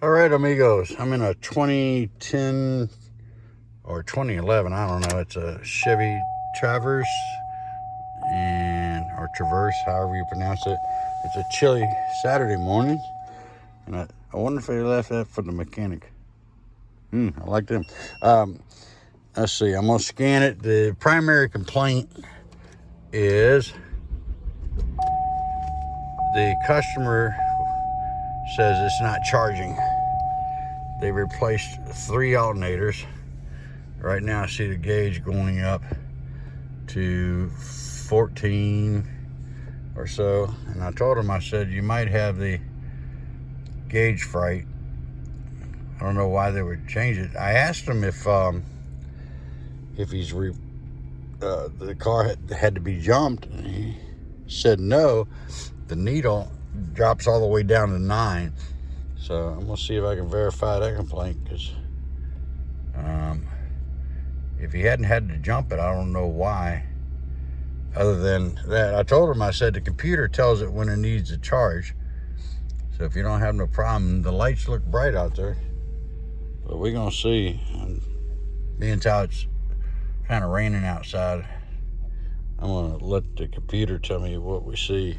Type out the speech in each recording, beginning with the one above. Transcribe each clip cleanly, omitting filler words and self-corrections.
All right, amigos, I'm in a 2010 or 2011, I don't know. It's a Chevy Traverse, or Traverse, however you pronounce it. It's a chilly Saturday morning, and I wonder if they left that for the mechanic. I like them. Let's see, I'm gonna scan it. The primary complaint is the customer says it's not charging. They replaced 3 alternators. Right now I see the gauge going up to 14 or so, and I told him, I said, you might have the gauge fright. I don't know why they would change it. I asked him if he's the car had to be jumped, and he said no. The needle drops all the way down to 9. So I'm gonna see if I can verify that complaint, because if he hadn't had to jump it, I don't know why. Other than that, I told him, I said, the computer tells it when it needs a charge. So if you don't have no problem, the lights look bright out there. But we're gonna see. Being how it's kind of raining outside, I'm gonna let the computer tell me what we see.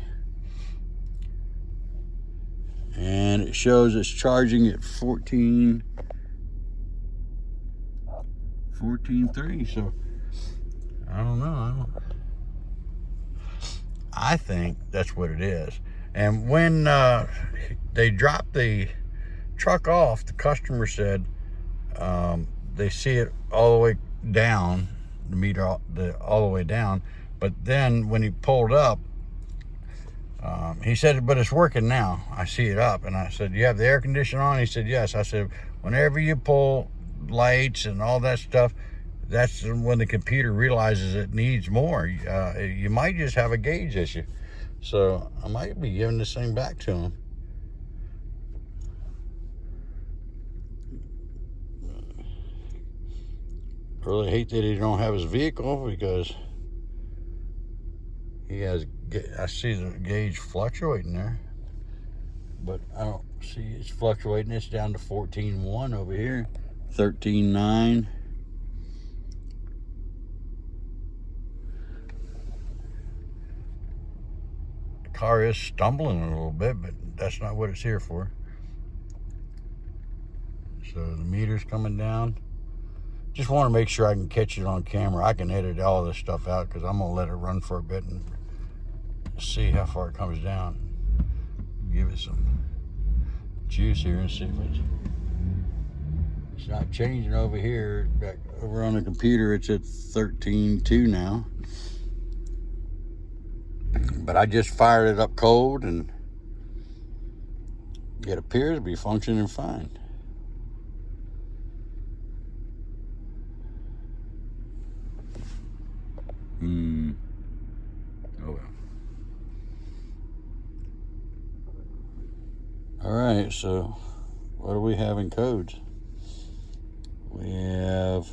And it shows it's charging at 14.3. So I don't know. I think that's what it is. And when they dropped the truck off, the customer said they see it all the way down, the meter all the way down. But then when he pulled up, he said, but it's working now. I see it up. And I said, you have the air conditioner on? He said, yes. I said, whenever you pull lights and all that stuff, that's when the computer realizes it needs more. You might just have a gauge issue. So I might be giving this thing back to him. I really hate that he don't have his vehicle, because he has, I see the gauge fluctuating there, but I don't see it's fluctuating. It's down to 14.1 over here, 13.9. The car is stumbling a little bit, but that's not what it's here for. So the meter's coming down. Just want to make sure I can catch it on camera. I can edit all this stuff out, because I'm gonna let it run for a bit and see how far it comes down. Give it some juice here and see if it's not changing over here. Back over on the computer, it's at 13.2 now. But I just fired it up cold, and it appears to be functioning fine. Oh well. All right, so what do we have in codes? We have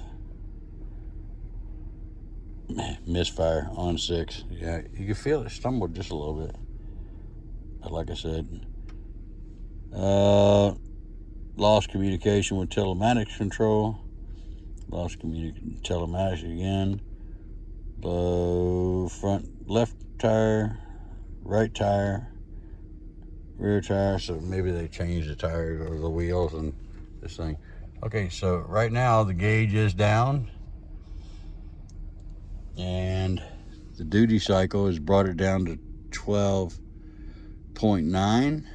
misfire on 6. Yeah, you can feel it stumbled just a little bit. But like I said, lost communication with telematics control. Lost telematics again. Low front left tire, right tire, rear tire. So maybe they changed the tires or the wheels and this thing. Okay, so right now the gauge is down, and the duty cycle has brought it down to 12.9.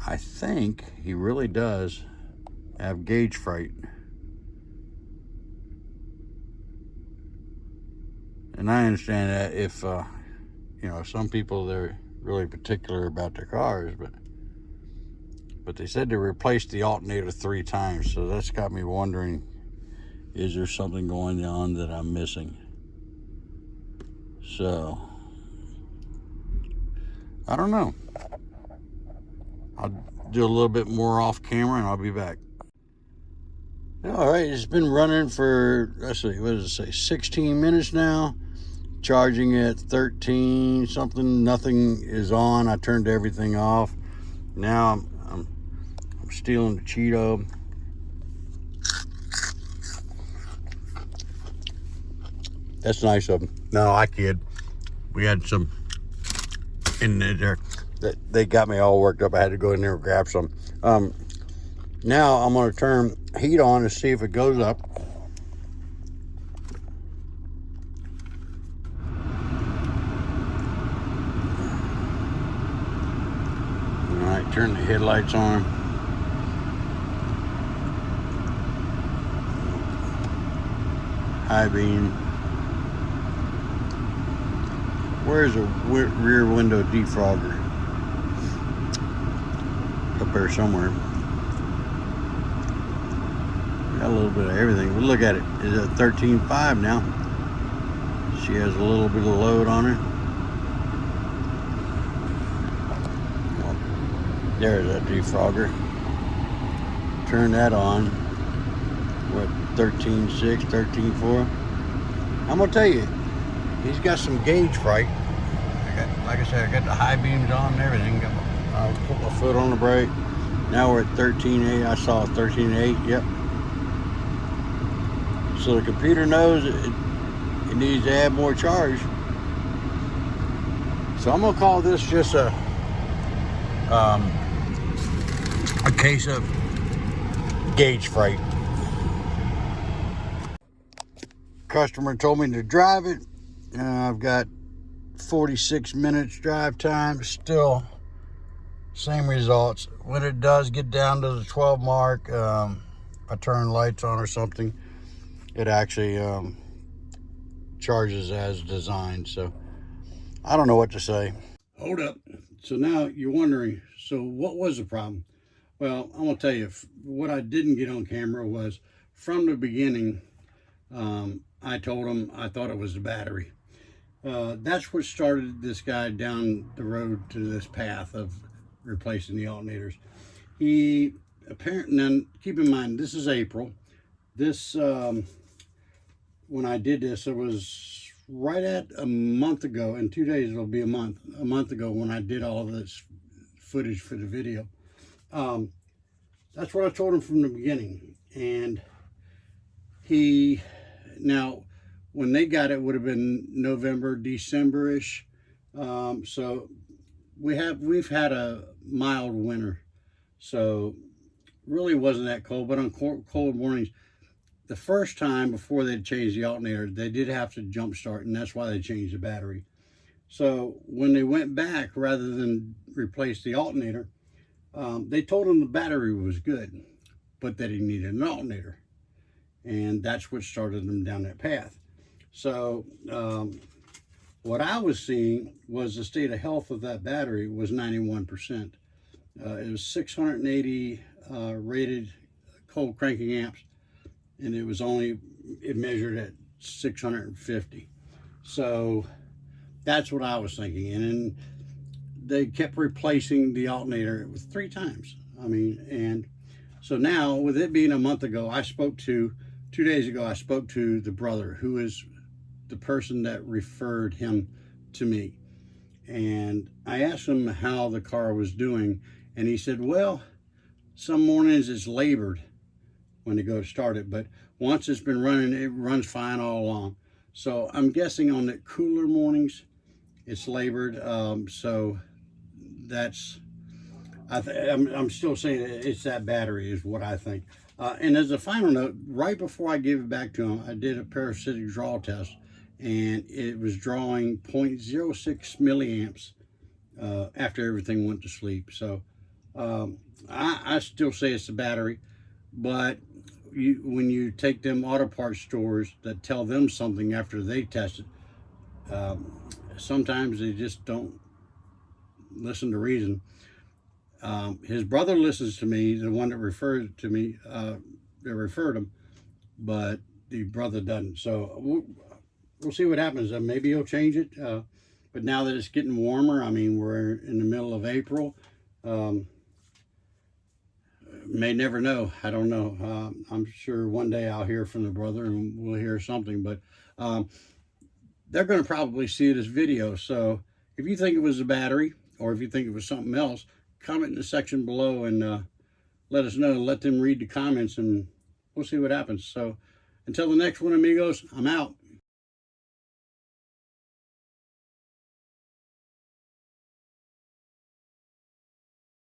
I think he really does have gauge fright. And I understand that if, some people, they're really particular about their cars, but they said they replaced the alternator 3 times. So that's got me wondering, is there something going on that I'm missing? So, I don't know. I'll do a little bit more off camera and I'll be back. All right, it's been running for, let's see, what does it say, 16 minutes now. Charging at 13 something. Nothing is on. I turned everything off. Now I'm stealing the Cheeto. That's nice of them. No, I kid. We had some in there that they got me all worked up. I had to go in there and grab some. Now I'm going to turn heat on to see if it goes up. All right, turn the headlights on. High beam. Where's a rear window defogger? Up there somewhere. Got a little bit of everything. But look at it. It's at 13.5 now. She has a little bit of load on her. There's that defogger. Turn that on. What, 13.6, 13.4? I'm gonna tell you, he's got some gauge fright. Like I said, I got the high beams on and everything. I'll put my foot on the brake. Now we're at 13.8. I saw 13.8. Yep. So the computer knows it needs to add more charge. So I'm gonna call this just a case of gauge fright. Customer told me to drive it. I've got 46 minutes drive time. Still same results. When it does get down to the 12 mark, I turn lights on or something, it actually charges as designed. So I don't know what to say. Hold up. So now you're wondering, so what was the problem? Well, I'm gonna tell you, what I didn't get on camera was from the beginning. I told him I thought it was the battery. That's what started this guy down the road to this path of replacing the alternators. He apparently, now keep in mind, this is April. This, when I did this, it was right at a month ago. In 2 days, it'll be a month ago when I did all of this footage for the video. That's what I told him from the beginning. And now when they got it would have been November, December-ish. So we've had a mild winter, so really wasn't that cold. But on cold mornings, the first time before they changed the alternator, they did have to jump start, and that's why they changed the battery. So when they went back, rather than replace the alternator, they told him the battery was good, but that he needed an alternator. And that's what started them down that path. So what I was seeing was the state of health of that battery was 91%. It was 680 rated cold cranking amps, and it measured at 650. So that's what I was thinking. And then they kept replacing the alternator 3 times. I mean, and so now with it being a month ago, 2 days ago, I spoke to the brother who is the person that referred him to me. And I asked him how the car was doing. And he said, well, some mornings it's labored when they go to start it, but once it's been running, it runs fine all along. So I'm guessing on the cooler mornings, it's labored. So that's, I'm still saying it's that battery is what I think. And as a final note, right before I gave it back to him, I did a parasitic draw test, and it was drawing 0.06 milliamps after everything went to sleep. So I still say it's the battery, but when you take them auto parts stores that tell them something after they test it, sometimes they just don't listen to reason. His brother listens to me, the one that referred to me, that referred him, but the brother doesn't. So we'll see what happens. Maybe he'll change it. But now that it's getting warmer, I mean, we're in the middle of April. May never know. I don't know. I'm sure one day I'll hear from the brother and we'll hear something. But they're going to probably see this video. So if you think it was a battery, or if you think it was something else, comment in the section below and let us know. Let them read the comments and we'll see what happens. So until the next one, amigos, I'm out.